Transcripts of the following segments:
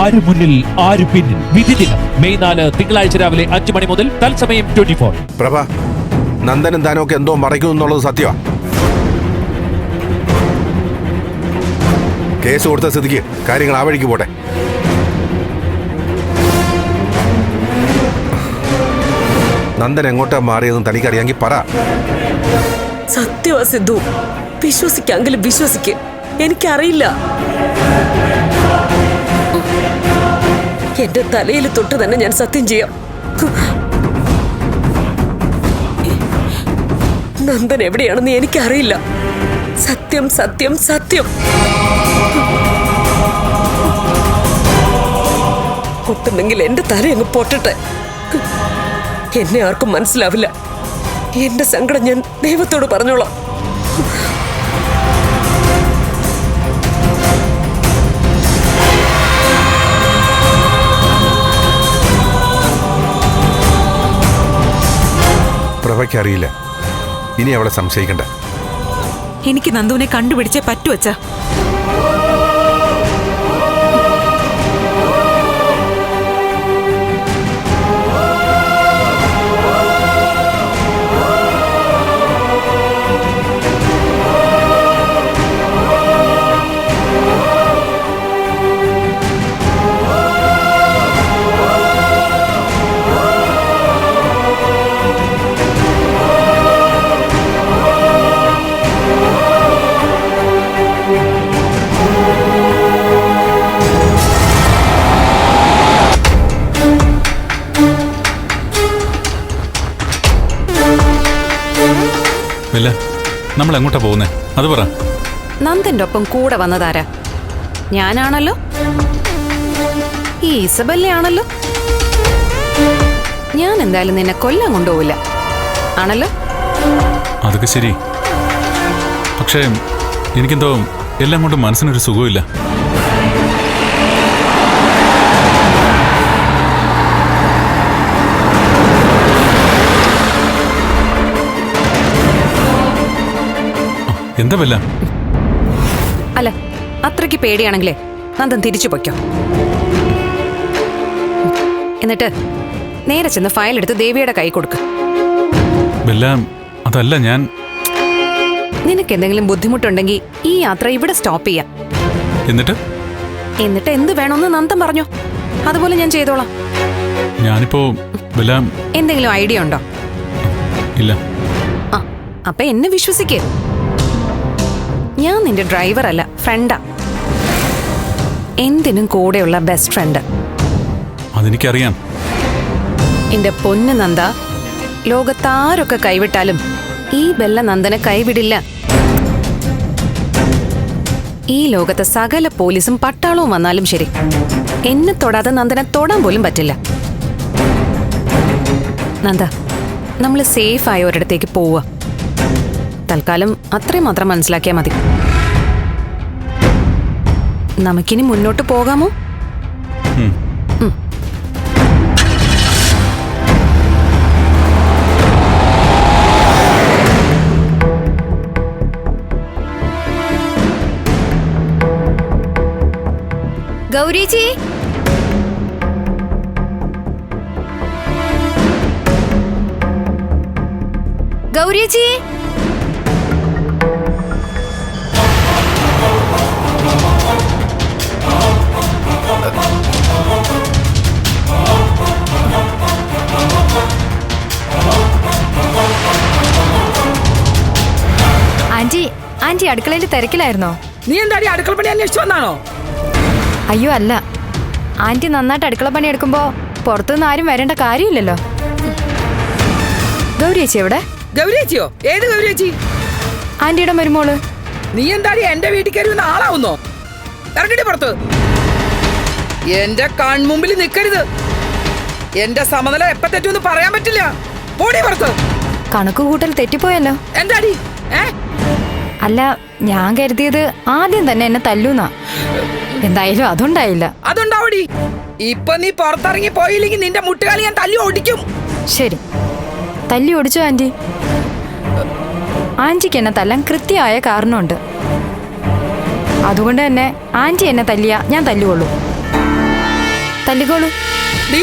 ആര് മുന്നിൽ ആര് പിന്നിൽ വിധി ദിനം മെയ് 4 തിങ്കളാഴ്ച രാവിലെ 5 മണി മുതൽ തത്സമയം 24. പ്രഭ, നന്ദനും താനൊക്കെ എന്തോ മറയ്ക്കുന്നു എന്നുള്ളത് സത്യമാ. കേസ് കൊടുത്ത സ്ഥിതിക്ക് കാര്യങ്ങൾ ആ വഴിക്ക് പോട്ടെ. നന്ദൻ എങ്ങോട്ടാ മാറിയതെന്ന് തനിക്കറിയാമെങ്കിൽ പറ. സത്യവാ സിദ്ധു, വിശ്വസിക്കെങ്കിലും വിശ്വസിക്ക്, എനിക്കറിയില്ല. എന്റെ തലയിൽ തൊട്ട് തന്നെ ഞാൻ സത്യം ചെയ്യാം. നന്ദൻ എവിടെയാണെന്ന് എനിക്കറിയില്ല. സത്യം സത്യം സത്യം. പൊട്ടുന്നെങ്കിൽ എന്റെ തല അങ്ങ് പൊട്ടട്ടെ. എന്നെ ആർക്കും മനസ്സിലാവില്ല. എന്റെ സങ്കടം ഞാൻ ദൈവത്തോട് പറഞ്ഞോളാം. പ്രഭയ്ക്കറിയില്ല. ഇനി അവളെ സംശയിക്കണ്ട. എനിക്ക് നന്ദുവിനെ കണ്ടുപിടിച്ചേ പറ്റൂ അച്ഛാ. നമ്മൾ എങ്ങോട്ടാ പോകുന്നേ? അത് പറ. നന്ദന്റെ ഒപ്പം കൂടെ വന്നതാരാ? ഞാനാണല്ലോ. ഈ ഇസബല്ലയാണല്ലോ. ഞാൻ എന്തായാലും നിന്നെ കൊല്ലാൻ കൊണ്ടുപോവില്ല ആണല്ലോ. അതൊക്കെ ശരി. പക്ഷേ എനിക്കെന്തോ എല്ലാം കൊണ്ടും മനസ്സിനൊരു സുഖമില്ല. എന്താ വല്ല? അല്ല, അത്രയ്ക്ക് പേടിയാണെങ്കിലേ നന്ദൻ തിരിച്ചു പൊയ്ക്കോ. എന്നിട്ട് നേരെ ചെന്ന് ഫയൽ എടുത്ത് ദേവിയുടെ കൈ കൊടുക്ക. അതല്ല ഞാൻ. നിനക്ക് എന്തെങ്കിലും ബുദ്ധിമുട്ടുണ്ടെങ്കിൽ ഈ യാത്ര ഇവിടെ സ്റ്റോപ്പ് ചെയ്യാം. എന്നിട്ട് എന്ത് വേണമെന്ന് നന്ദൻ പറഞ്ഞോ, അതുപോലെ ഞാൻ ചെയ്തോളാം. ഞാനിപ്പോ എന്തെങ്കിലും ഐഡിയ ഉണ്ടോ? ഇല്ല. ആ, അപ്പൊ എന്നെ വിശ്വസിക്കേ. ഞാൻ നിന്റെ ഡ്രൈവർ അല്ല, ഫ്രണ്ടാ. എന്തിനും കൂടെയുള്ള ബെസ്റ്റ് ഫ്രണ്ട്. അതെനിക്കറിയാം. എന്റെ പൊന്ന് നന്ദ, ലോകത്താരൊക്കെ കൈവിട്ടാലും ഈ ബെല്ല നന്ദനെ കൈവിടില്ല. ഈ ലോകത്തെ സകല പോലീസും പട്ടാളവും വന്നാലും ശരി, എന്നെ തൊടാതെ നന്ദനെ തൊടാൻ പോലും പറ്റില്ല. നന്ദ, നമ്മൾ സേഫ് ആയ ഒരിടത്തേക്ക് പോവുക. തൽക്കാലം അത്രയും മാത്രം മനസ്സിലാക്കിയാൽ മതി. നമുക്കിനി മുന്നോട്ട് പോകാമോ? ഗൗരിജി, ഗൗരിജി, ആന്റി അടുക്കളയിൽ തിരക്കിലായിരുന്നോ? നീ എന്താടി അടുക്കള പണി അന്വേഷിച്ചു വന്നാണോ? അയ്യോ അല്ല, ആന്റി നന്നായിട്ട് അടുക്കള പണി എടുക്കുമ്പോ പുറത്തുനിന്ന് ആരും വരേണ്ട കാര്യമില്ലല്ലോ. ഗൗരിയേച്ചി എവിടെ? ഗൗരിയേച്ചിയോ? ഏത് ഗൗരിയേച്ചി? ആന്റിയുടെ മരുമോള്. നീ എന്താടി എന്റെ വീട്ടിൽ കയറി വന്ന ആളാവുന്നോ? ഇറങ്ങടി പുറത്ത്. എന്റെ കൺമുമ്പിൽ നിൽക്കരുത്. എന്റെ സമനില എപ്പ തെറ്റൊന്നും പറയാൻ പറ്റില്ല. പോടി പുറത്ത്. കണക്ക് കൂട്ടൽ തെറ്റിപ്പോയല്ലോ. എന്താടി? അല്ല, ഞാൻ കരുതിയത് ആദ്യം തന്നെ എന്നെ തല്ലൂന്നാ. എന്തായാലും അതുണ്ടായില്ല. അതുണ്ടാവടി. ഇപ്പൊ നീ പുറത്തിറങ്ങി പോയില്ലെങ്കിൽ നിന്റെ മുട്ടുകാലി ഞാൻ തല്ലി ഓടിക്കും. ശരി, തല്ലി ഓടിച്ചോ ആന്റി. ആന്റിക്ക് എന്നെ തല്ലാൻ കൃത്യമായ കാരണമുണ്ട്. അതുകൊണ്ട് തന്നെ ആന്റി എന്നെ തല്ലിയാ ഞാൻ തല്ലുകൊള്ളൂ. തല്ലിക്കോളൂ. ഡീ,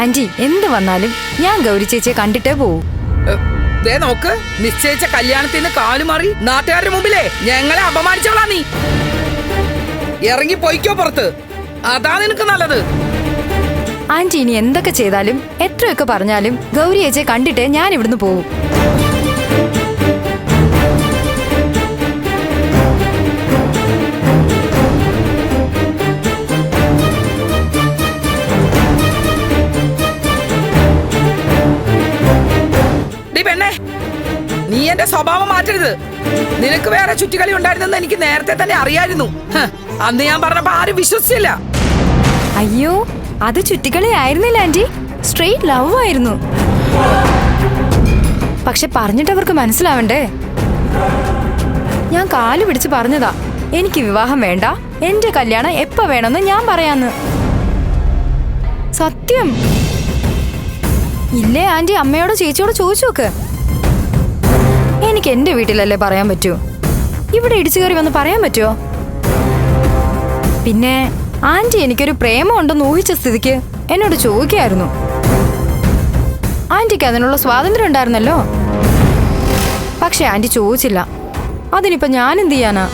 ആന്റി എന്ത് വന്നാലും ഞാൻ ഗൗരി ചേച്ചിയെ കണ്ടിട്ടേ പോവൂ. ദേ നോക്ക്, നിശ്ചയിച്ച കല്യാണത്തിന് കാലുമാറി നാട്ടുകാരുടെ മുമ്പിലേ ഞങ്ങളെ അപമാനിച്ചവളാ നീ. ഇറങ്ങി പോയിക്കോ പുറത്ത്, അതാ നിനക്ക് നല്ലത്. ആന്റി ഇനി എന്തൊക്കെ ചെയ്താലും എത്രയൊക്കെ പറഞ്ഞാലും ഗൗരി ചേച്ചിയെ കണ്ടിട്ടേ ഞാൻ ഇവിടുന്ന് പോവും. പെണ്ണേ, നീ എന്റെ സ്വഭാവം മാറ്റരുത്. നിനക്ക് വേറെ ചുറ്റിക്കളി ഉണ്ടായിരുന്നെന്ന് എനിക്ക് നേരത്തെ തന്നെ അറിയായിരുന്നു. അന്ന് ഞാൻ പറഞ്ഞപ്പോ ആരും വിശ്വസിച്ചില്ല. അയ്യോ, അത് ചുറ്റിക്കളി ആയിരുന്നില്ല ആന്റി, സ്ട്രെയിറ്റ് ലവ് ആയിരുന്നു. പക്ഷെ പറഞ്ഞിട്ടവർക്ക് മനസ്സിലാവണ്ടേ. ഞാൻ കാല് പിടിച്ച് പറഞ്ഞതാ, എനിക്ക് വിവാഹം വേണ്ട, എന്റെ കല്യാണം എപ്പ വേണമെന്ന് ഞാൻ പറയാന്ന്. സത്യം. ഇല്ലേ ആന്റി, അമ്മയോടോ ചേച്ചിയോടോ ചോദിച്ചു നോക്ക്. എനിക്ക് എന്റെ വീട്ടിലല്ലേ പറയാൻ പറ്റൂ, ഇവിടെ ഇടിച്ചു കയറി വന്ന് പറയാൻ പറ്റുമോ? പിന്നെ ആന്റി എനിക്കൊരു പ്രേമം ഉണ്ടെന്ന് ഊഹിച്ച സ്ഥിതിക്ക് എന്നോട് ചോദിക്കായിരുന്നു. ആന്റിക്ക് അതിനുള്ള സ്വാതന്ത്ര്യം ഉണ്ടായിരുന്നല്ലോ. പക്ഷെ ആന്റി ചോദിച്ചില്ല. അതിനിപ്പോ ഞാൻ എന്ത് ചെയ്യാനാ?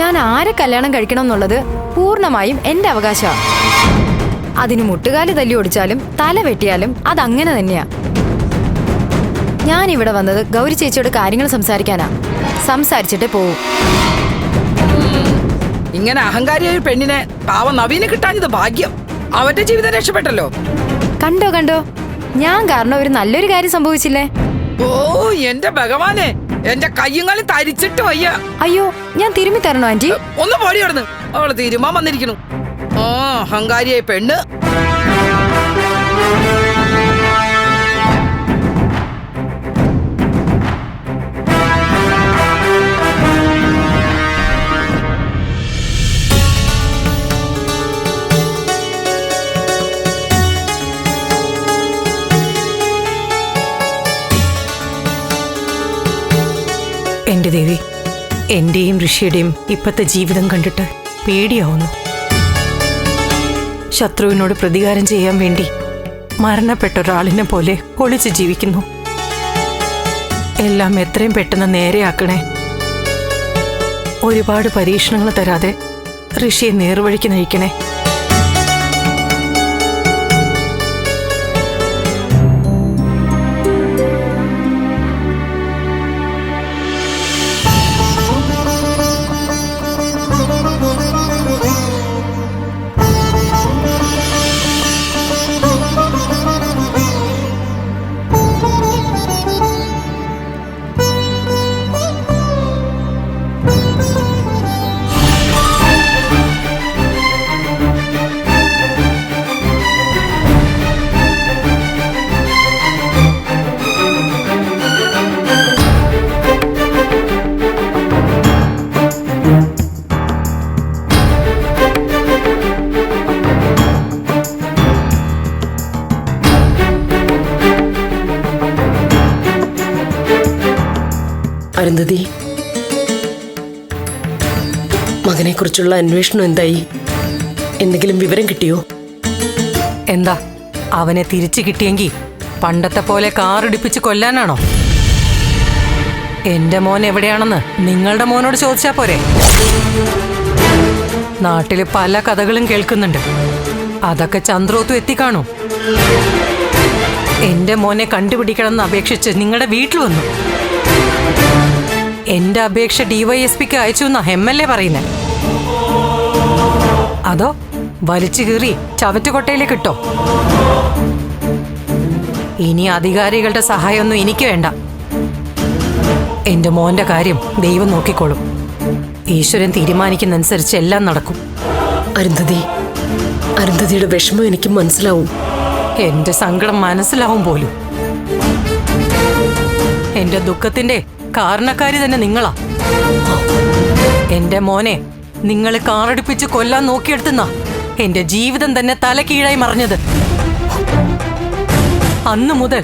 ഞാൻ ആരെ കല്യാണം കഴിക്കണം എന്നുള്ളത് പൂർണ്ണമായും എന്റെ അവകാശമാണ്. അതിന് മുട്ടുകാല് തല്ലി ഓടിച്ചാലും തല വെട്ടിയാലും അതങ്ങനെ തന്നെയാ. ഞാൻ ഇവിടെ വന്നത് ഗൗരി ചേച്ചിയോട് കാര്യങ്ങൾ സംസാരിക്കാനാ. സംസാരിച്ചിട്ടേ പോവും. ഇങ്ങനെ അഹങ്കാരിയായ ഒരു പെണ്ണിനെ പാവം നവീനെ കിട്ടാഞ്ഞത് ഭാഗ്യം. അവന്റെ ജീവിതം രക്ഷപ്പെട്ടല്ലോ. കണ്ടോ കണ്ടോ, ഞാൻ കാരണം ഒരു നല്ലൊരു കാര്യം സംഭവിച്ചില്ലേ? ഓ എന്റെ ഭഗവാനെ, എന്റെ കയ്യങ്ങളും തരിച്ചിട്ട് വയ്യ. അയ്യോ, ഞാൻ തിരുമ്മി തരണോ ആന്റി? ഒന്ന് പോടി അവിടുന്ന്, അവള് തീരുമാൻ വന്നിരിക്കണു. ആ അഹങ്കാരിയായ പെണ്ണ്. എന്റെ ദേവി, എന്റെയും ഋഷിയുടെയും ഇപ്പത്തെ ജീവിതം കണ്ടിട്ട് പേടിയാവുന്നു. ശത്രുവിനോട് പ്രതികാരം ചെയ്യാൻ വേണ്ടി മരണപ്പെട്ട ഒരാളിനെ പോലെ ഒളിച്ച് ജീവിക്കുന്നു. എല്ലാം എത്രയും പെട്ടെന്ന് നേരെയാക്കണേ. ഒരുപാട് പരീക്ഷണങ്ങൾ തരാതെ ഋഷിയെ നേർവഴിക്ക് നയിക്കണേ. അരുന്ധതി, മകനെക്കുറിച്ചുള്ള അന്വേഷണം എന്തായി? എന്തെങ്കിലും വിവരം കിട്ടിയോ? എന്താ, അവനെ തിരിച്ചു കിട്ടിയെങ്കിൽ പണ്ടത്തെ പോലെ കാറിടിപ്പിച്ച് കൊല്ലാനാണോ? എന്റെ മോൻ എവിടെയാണെന്ന് നിങ്ങളുടെ മോനോട് ചോദിച്ചാ പോരെ? നാട്ടില് പല കഥകളും കേൾക്കുന്നുണ്ട്. അതൊക്കെ ചന്ദ്രോത്തും എത്തിക്കാണോ? എന്റെ മോനെ കണ്ടുപിടിക്കണമെന്ന് അപേക്ഷിച്ച് നിങ്ങളുടെ വീട്ടിൽ വന്നു. എന്റെ അപേക്ഷ ഡിവൈഎസ്പിക്ക് അയച്ചു എന്നാ MLA പറയുന്നേ. അതോ വലിച്ചു കീറി ചവറ്റുകൊട്ടയിലേക്ക് ഇട്ടോ? ഇനി അധികാരികളുടെ സഹായമൊന്നും എനിക്ക് വേണ്ട. എന്റെ മോന്റെ കാര്യം ദൈവം നോക്കിക്കോളും. ഈശ്വരൻ തീരുമാനിക്കുന്നതനുസരിച്ച് എല്ലാം നടക്കും. അരുന്ധതിയുടെ വിഷമം എനിക്ക് മനസ്സിലാവും. എന്റെ സങ്കടം മനസ്സിലാവും പോലും. എന്റെ ദുഃഖത്തിന്റെ കാരണക്കാരി തന്നെ നിങ്ങളാ. എന്റെ മോനെ നിങ്ങൾ കാറടിപ്പിച്ച് കൊല്ലാൻ നോക്കിയെടുത്തുന്ന എന്റെ ജീവിതം തന്നെ തല കീഴായി മറിഞ്ഞത്. അന്നു മുതൽ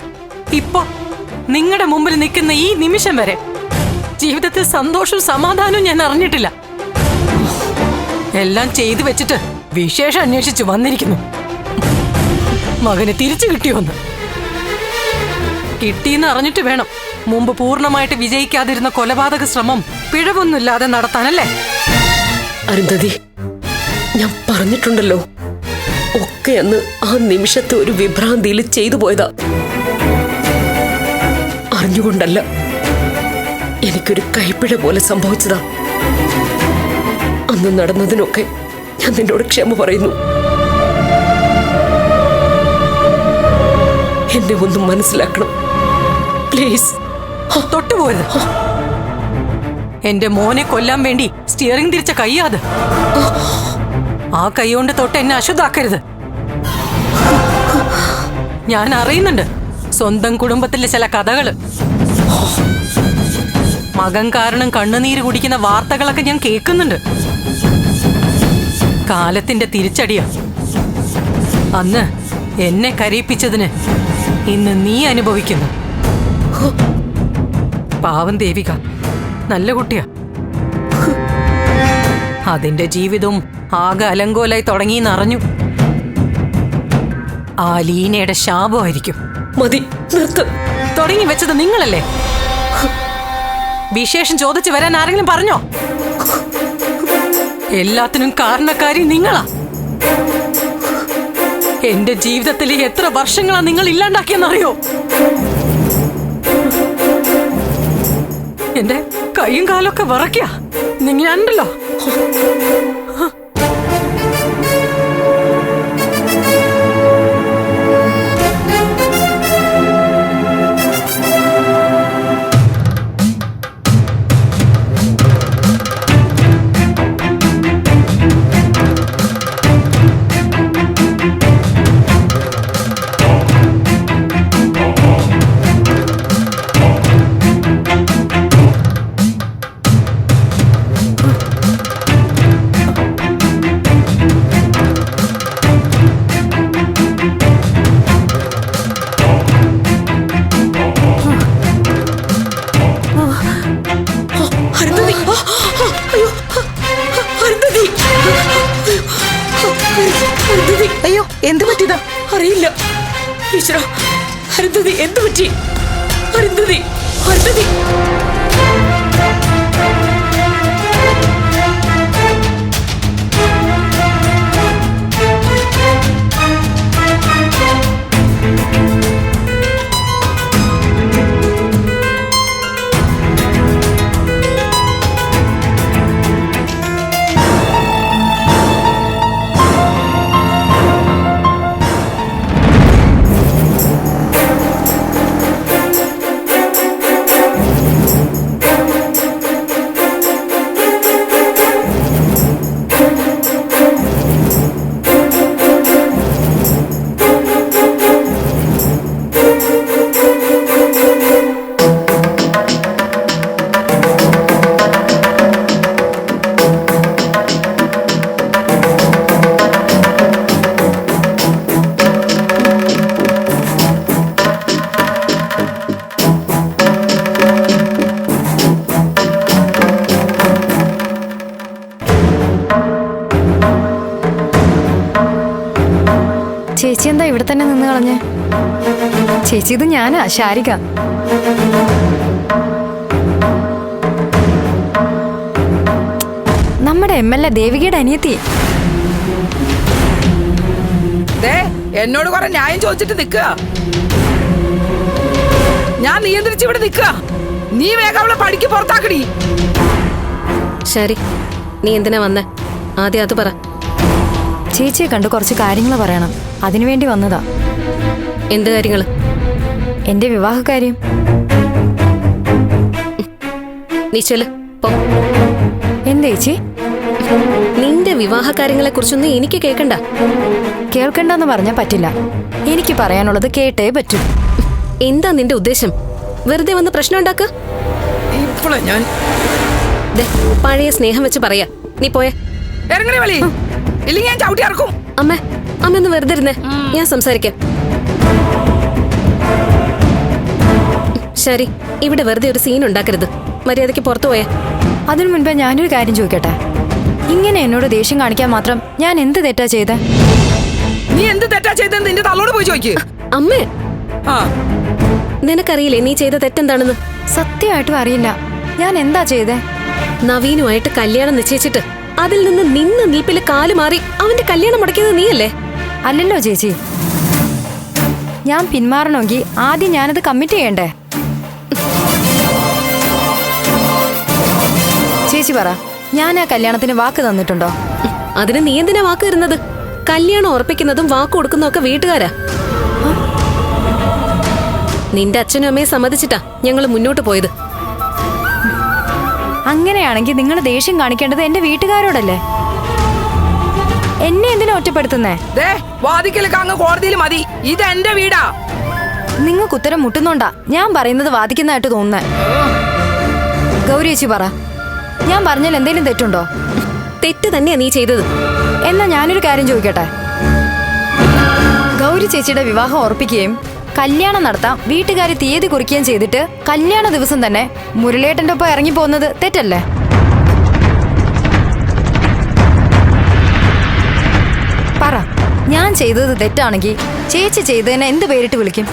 ഇപ്പൊ നിങ്ങളുടെ മുമ്പിൽ നിൽക്കുന്ന ഈ നിമിഷം വരെ ജീവിതത്തിൽ സന്തോഷവും സമാധാനവും ഞാൻ അറിഞ്ഞിട്ടില്ല. എല്ലാം ചെയ്തു വെച്ചിട്ട് വിശേഷം അന്വേഷിച്ചു വന്നിരിക്കുന്നു. മകനെ തിരിച്ചു കിട്ടിയോന്ന്. കിട്ടിയെന്ന് അറിഞ്ഞിട്ട് വേണം മുമ്പ് പൂർണ്ണമായിട്ട് വിജയിക്കാതിരുന്ന കൊലപാതക ശ്രമം പിഴവൊന്നുമില്ലാതെ നടത്താനല്ലേ? അരുന്ധതി, ഞാൻ പറഞ്ഞിട്ടുണ്ടല്ലോ, ഒക്കെ അന്ന് ആ നിമിഷത്തെ ഒരു വിഭ്രാന്തിയിൽ ചെയ്തു പോയതാ. അറിഞ്ഞുകൊണ്ടല്ല, എനിക്കൊരു കൈപ്പിഴ പോലെ സംഭവിച്ചതാ. അന്ന് നടന്നതിനൊക്കെ ഞാൻ നിന്നോട് ക്ഷമ പറയുന്നു. എന്നെ ഒന്ന് മനസ്സിലാക്കണം പ്ലീസ്. തൊട്ടുപോയത് എന്റെ മോനെ കൊല്ലാൻ വേണ്ടി സ്റ്റിയറിംഗ് തിരിച്ച കൈയാത്. ആ കൈ കൊണ്ട് തൊട്ട് എന്നെ അശുദ്ധാക്കരുത്. ഞാൻ അറിയുന്നുണ്ട് സ്വന്തം കുടുംബത്തിലെ ചില കഥകള്. മകൻ കാരണം കണ്ണുനീര് കുടിക്കുന്ന വാർത്തകളൊക്കെ ഞാൻ കേൾക്കുന്നുണ്ട്. കാലത്തിന്റെ തിരിച്ചടിയാ. അന്ന് എന്നെ കരയിപ്പിച്ചതിന് ഇന്ന് നീ അനുഭവിക്കുന്നു. പാവം ദേവിക നല്ല കുട്ടിയാ. അതിന്റെ ജീവിതവും ആകെ അലങ്കോലായി തുടങ്ങിയെന്നറിഞ്ഞു. ആ ലീനയുടെ ശാപമായിരിക്കും. മതി, നിർത്ത്. തുടങ്ങി വെച്ചത് നിങ്ങളല്ലേ? വിശേഷം ചോദിച്ചു വരാൻ ആരെങ്കിലും പറഞ്ഞോ? എല്ലാത്തിനും കാരണക്കാരി നിങ്ങളാ. എന്റെ ജീവിതത്തിലെ എത്ര വർഷങ്ങളാ നിങ്ങൾ ഇല്ലാണ്ടാക്കിയെന്നറിയോ? എന്റെ കൈയും കാലൊക്കെ വിറയ്ക്ക. നിങ്ങളുണ്ടല്ലോ. അയ്യോ, എന്ത് പറ്റിയതാ? അറിയില്ല. ഈശ്വരാ, അരുന്ധതി, എന്തു പറ്റി? അരുന്ധതി, അരുന്ധതി. ചേച്ചി എന്താ ഇവിടെ തന്നെ നിന്ന് കളഞ്ഞേ? ചേച്ചി, ഇത് ഞാനാ, ശാരിക. നമ്മുടെ MLA ദേവികയുടെ അനിയത്തി. എന്നോട് കുറെ ന്യായം ചോദിച്ചിട്ട് നിക്കുക. ഞാൻ നിയന്ത്രിച്ച് ഇവിടെ നിക്കുക. നീ വേഗം അവളെ പടിക്ക് പുറത്താക്കടി. ശരി, നീ എന്തിനാ വന്നേ? ആദ്യം അത് പറ. ചേച്ചിയെ കണ്ട് കുറച്ച് കാര്യങ്ങൾ പറയണം. അതിനുവേണ്ടി വന്നതാ. എന്ത് കാര്യങ്ങള്? എന്റെ വിവാഹകാര്യം. നീ ചൊല്ല്, പോ. എന്താ ചേച്ചി? നിന്റെ വിവാഹ കാര്യങ്ങളെ കുറിച്ചൊന്നും എനിക്ക് കേൾക്കണ്ട. കേൾക്കണ്ടെന്ന് പറഞ്ഞാൽ പറ്റില്ല. എനിക്ക് പറയാനുള്ളത് കേട്ടേ പറ്റൂ. എന്താ നിന്റെ ഉദ്ദേശം? വെറുതെ വന്ന് പ്രശ്നം ഉണ്ടാക്ക? ഇപ്പോഴേ ഞാൻ പഴയ സ്നേഹം വെച്ച് പറയാ. നീ പോയെ. ഇറങ്ങണി വളി, ഇല്ലെങ്കിൽ ഞാൻ ചവിട്ടി ഇറക്കും. അമ്മ ഒന്ന് വെറുതെ ഇരുന്നേ, ഞാൻ സംസാരിക്കാം. ശരി, ഇവിടെ വെറുതെ ഒരു സീൻ ഉണ്ടാക്കരുത്. മര്യാദയ്ക്ക് പുറത്തു പോയേ. അതിനു മുൻപേ ഞാനൊരു കാര്യം ചോദിക്കട്ടെ? ഇങ്ങനെ എന്നോട് ദേഷ്യം കാണിക്കാൻ മാത്രം ഞാൻ എന്ത് തെറ്റാ ചെയ്തേ? നീ എന്ത് തെറ്റാ ചെയ്തെന്ന് നിന്റെ തള്ളോട് പോയി ചോദിക്ക്. അമ്മേ, ആ നിനക്കറിയില്ലേ നീ ചെയ്ത തെറ്റെന്താണെന്ന്? സത്യമായിട്ടും അറിയില്ല. ഞാൻ എന്താ ചെയ്തേ? നവീനുമായിട്ട് കല്യാണം നിശ്ചയിച്ചിട്ട് അതിൽ നിന്ന് നിന്ന നിൽപ്പില് കാല് മാറി അവന്റെ കല്യാണം മുടക്കിയത് നീയല്ലേ? അല്ലല്ലോ ചേച്ചി. ഞാൻ പിന്മാറണമെങ്കിൽ ആദ്യം ഞാനത് കമ്മിറ്റ് ചെയ്യണ്ടേ? ചേച്ചി പറ, ഞാൻ ആ കല്യാണത്തിന് വാക്ക് തന്നിട്ടുണ്ടോ? അതിന് നീ എന്തിനാ വാക്ക് തരുന്നത്? കല്യാണം ഉറപ്പിക്കുന്നതും വാക്ക് കൊടുക്കുന്നതും ഒക്കെ വീട്ടുകാരാ. നിന്റെ അച്ഛനും അമ്മയെ സമ്മതിച്ചിട്ടാ ഞങ്ങൾ മുന്നോട്ട് പോയത്. അങ്ങനെയാണെങ്കിൽ നിങ്ങൾ ദേഷ്യം കാണിക്കേണ്ടത് എന്റെ വീട്ടുകാരോടല്ലേ? എന്നെ എന്തിനാ ഒറ്റപ്പെടുത്തുന്നേ? ദേ വാദിക്കലൊക്കെ അങ്ങ് കോടതിയിൽ മതി. ഇത് എന്റെ വീടാ. നിങ്ങൾക്ക് ഉത്തരം മുട്ടുന്നോണ്ടാ ഞാൻ പറയുന്നത് വാദിക്കുന്നതായിട്ട് തോന്നുന്നേ. ഗൗരി ചേച്ചി പറ, ഞാൻ പറഞ്ഞാൽ എന്തെങ്കിലും തെറ്റുണ്ടോ? തെറ്റ് തന്നെയാ നീ ചെയ്തത്. എന്നാ ഞാനൊരു കാര്യം ചോദിക്കട്ടെ. ഗൗരി ചേച്ചിയുടെ വിവാഹം ഉറപ്പിക്കുകയും കല്യാണം നടത്താം വീട്ടുകാർ തീയതി കുറിക്കുകയും ചെയ്തിട്ട് കല്യാണ ദിവസം തന്നെ മുരളിയേട്ടന്റെ ഒപ്പം ഇറങ്ങി പോകുന്നത് തെറ്റല്ലേ? പറ, ഞാൻ ചെയ്തത് തെറ്റാണെങ്കിൽ ചേച്ചി ചെയ്തതിനെ എന്ത് പേരിട്ട് വിളിക്കും?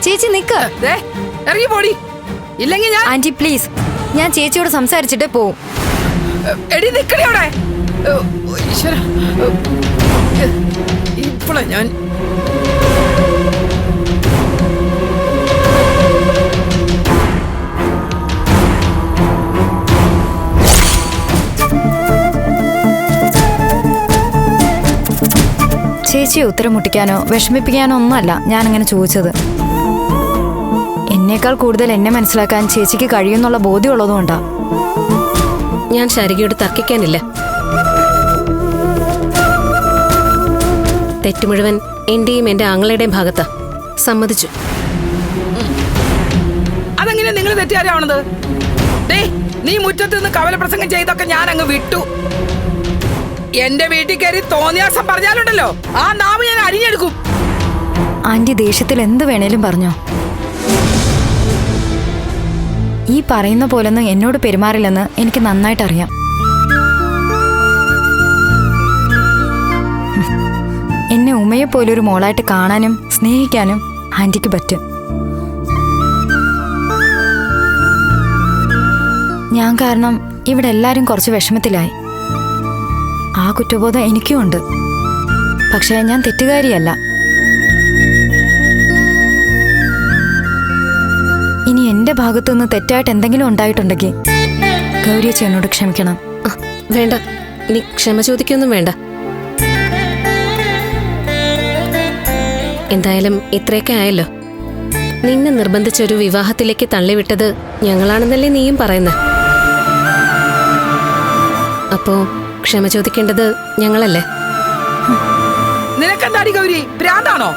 ചേച്ചി നിക്ക്. ദേ ഇറങ്ങി പോടി, ഇല്ലെങ്കിൽ ഞാൻ. ആന്റി പ്ലീസ്, ഞാൻ ചേച്ചിയോട് സംസാരിച്ചിട്ടേ പോവും. എടി നിക്കടി അവിടെ. ഈശ്വരാ, ഇപ്പോഴാ ഞാൻ. ചേച്ചിയെ ഉത്തരം മുട്ടിക്കാനോ വിഷമിപ്പിക്കാനോ ഒന്നുമല്ല ഞാനങ്ങനെ ചോദിച്ചത്. എന്നേക്കാൾ കൂടുതൽ എന്നെ മനസ്സിലാക്കാൻ ചേച്ചിക്ക് കഴിയുന്നുള്ള ബോധ്യമുള്ളതുകൊണ്ടാ. ഞാൻ ശാരികയോട് തർക്കിക്കാനില്ല. തെറ്റ് മുഴുവൻ എന്റെയും എന്റെ ആങ്ങളുടെയും ഭാഗത്താ. സമ്മതിച്ചു. അതെങ്ങനെ നിങ്ങൾ തെറ്റുകാരാവണത്? നീ മുറ്റത്ത് നിന്ന് കവല പ്രസംഗം ചെയ്തൊക്കെ ഞാൻ അങ്ങ് വിട്ടു. എന്റെ വീട്ടിൽ കയറി തോന്നിയാസം പറഞ്ഞാലുണ്ടല്ലോ ആ നാവ് ഞാൻ അരിഞ്ഞെടുക്കും. ആന്റി ദേഷ്യത്തിൽ എന്ത് വേണേലും പറഞ്ഞോ. ഈ പറയുന്ന പോലൊന്നും എന്നോട് പെരുമാറില്ലെന്ന് എനിക്ക് നന്നായിട്ടറിയാം. എന്നെ ഉമ്മയെ പോലൊരു മോളായിട്ട് കാണാനും സ്നേഹിക്കാനും ആന്റിക്ക് പറ്റും. ഞാൻ കാരണം ഇവിടെ എല്ലാരും കുറച്ച് വിഷമത്തിലായി. ആ കുറ്റബോധം എനിക്കും ഉണ്ട്. പക്ഷേ ഞാൻ തെറ്റുകാരിയല്ല. ഇനി എന്റെ ഭാഗത്തുനിന്ന് തെറ്റായിട്ട് എന്തെങ്കിലും ഉണ്ടായിട്ടുണ്ടെങ്കിൽ ഗൗരിയച്ചി എന്നോട് ക്ഷമിക്കണം. വേണ്ട, നീ ക്ഷമ ചോദിക്കൊന്നും വേണ്ട. എന്തായാലും ഇത്രയൊക്കെ ആയല്ലോ. നിന്നെ നിർബന്ധിച്ചൊരു വിവാഹത്തിലേക്ക് തള്ളിവിട്ടത് ഞങ്ങളാണെന്നല്ലേ നീയും പറയുന്നത്. അപ്പോ ക്ഷമ ചോദിക്കേണ്ടത് ഞങ്ങളല്ലേ? നിനക്കെന്താടി ഗൗരി, ഭ്രാന്താണോ?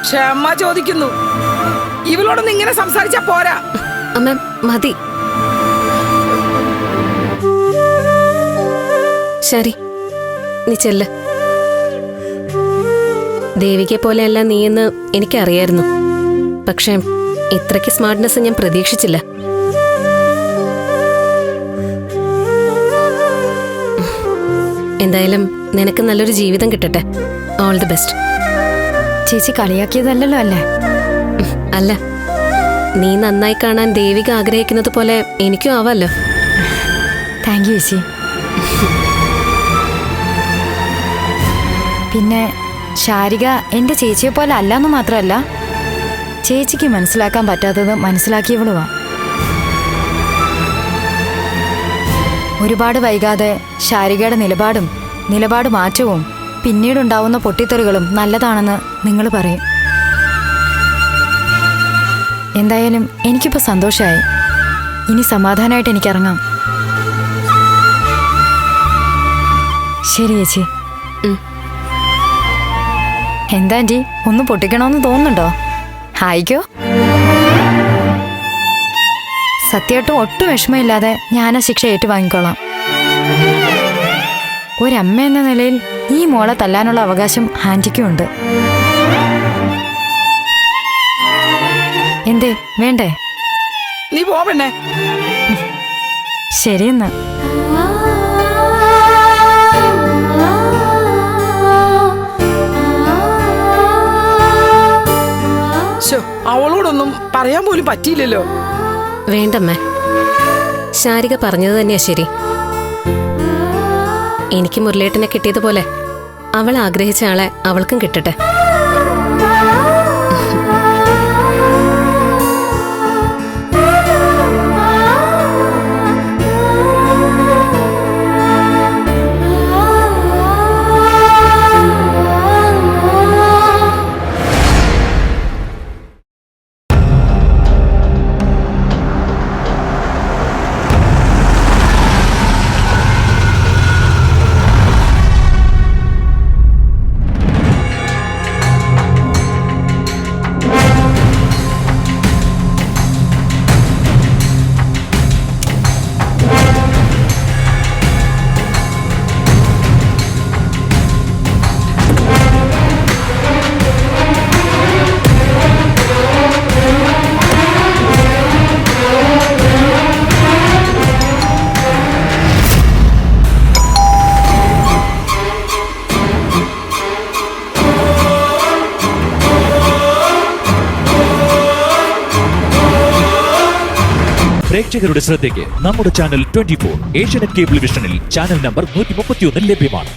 ക്ഷമ ചോദിക്കുന്നു. ഇവളോടൊന്നും ഇങ്ങനെ സംസാരിച്ചാ പോരാ. അമ്മ മതി. ശരി, നീ ചെല്ല്. ദേവികയെ പോലെയല്ല നീയെന്ന് എനിക്കറിയായിരുന്നു. പക്ഷെ ഇത്രയ്ക്ക് സ്മാർട്ട്നെസ് ഞാൻ പ്രതീക്ഷിച്ചില്ല. എന്തായാലും നിനക്ക് നല്ലൊരു ജീവിതം കിട്ടട്ടെ. All the best. ചേച്ചി കളിയാക്കിയതല്ലല്ലോ അല്ലേ? അല്ല, നീ നന്നായി കാണാൻ ദേവിക ആഗ്രഹിക്കുന്നത് പോലെ എനിക്കും ആവാലോ. താങ്ക് യു ചേച്ചി. പിന്നെ ശാരിക എന്റെ ചേച്ചിയെ പോലെ അല്ലാന്ന് മാത്രമല്ല, ചേച്ചിക്ക് മനസ്സിലാക്കാൻ പറ്റാത്തത് മനസ്സിലാക്കിയവളുവാ. ഒരുപാട് വൈകാതെ ശാരികയുടെ നിലപാട് മാറ്റവും പിന്നീടുണ്ടാവുന്ന പൊട്ടിത്തെറികളും നല്ലതാണെന്ന് നിങ്ങൾ പറയും. എന്തായാലും എനിക്കിപ്പോൾ സന്തോഷമായി. ഇനി സമാധാനമായിട്ട് എനിക്കിറങ്ങാം. ശരി ചേച്ചി. എന്താ ആന്റി, ഒന്ന് പൊട്ടിക്കണമെന്ന് തോന്നുന്നുണ്ടോ? ഹായിക്കോ. സത്യമായിട്ടും ഒട്ടും വിഷമമില്ലാതെ ഞാൻ ആ ശിക്ഷ ഏറ്റുവാങ്ങിക്കോളാം. ഒരമ്മ എന്ന നിലയിൽ ഈ മോളെ തല്ലാനുള്ള അവകാശം ആന്റിക്കും ഉണ്ട്. എന്തേ വേണ്ടേ? നീ പോ പെണ്ണേ. ശരിയെന്നാ. ശോ, അവളോടൊന്നും പറയാൻ പോലും പറ്റിയില്ലല്ലോ. വേണ്ടമ്മേ, ശാരിക പറഞ്ഞത് തന്നെയാ ശരി. എനിക്ക് മുരളേട്ടനെ കിട്ടിയതുപോലെ അവൾ ആഗ്രഹിച്ച ആളെ അവൾക്കും കിട്ടട്ടെ. പ്രേക്ഷകരുടെ ശ്രദ്ധയ്ക്ക് നമ്മുടെ ചാനൽ 24 ഏഷ്യാനെറ്റ് കേബിൾ വിഷനിൽ ചാനൽ നമ്പർ 131 ലഭ്യമാണ്.